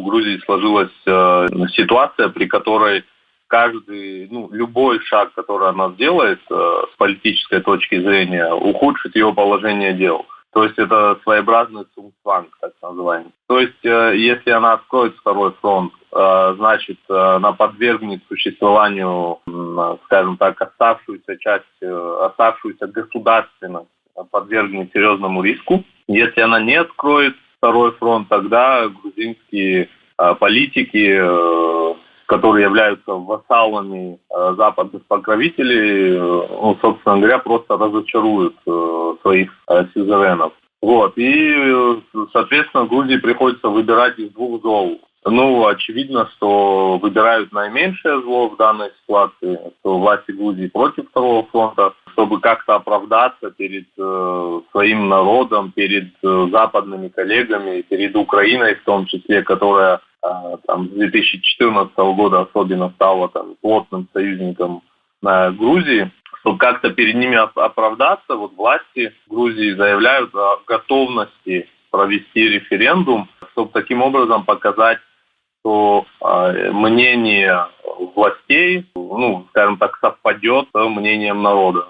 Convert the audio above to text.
у Грузии сложилась ситуация, при которой каждый, любой шаг, который она сделает с политической точки зрения, ухудшит ее положение дел. То есть это своеобразный цугцванг, так называемый. То есть если она откроет второй фронт, значит, она подвергнет существованию, скажем так, оставшуюся государственность, подвергнет серьезному риску. Если она не откроет второй фронт, тогда грузинские политики, которые являются вассалами западных покровителей, собственно говоря, просто разочаруют своих сюзеренов. И, соответственно, Грузии приходится выбирать из двух зол. Очевидно, что выбирают наименьшее зло в данной ситуации, что власти Грузии против второго фронта, чтобы как-то оправдаться перед своим народом, перед западными коллегами, перед Украиной в том числе, которая с 2014 года особенно стала плотным союзником Грузии. Чтобы как-то перед ними оправдаться, власти Грузии заявляют о готовности провести референдум, чтобы таким образом показать, что мнение властей, скажем так, совпадет с мнением народа.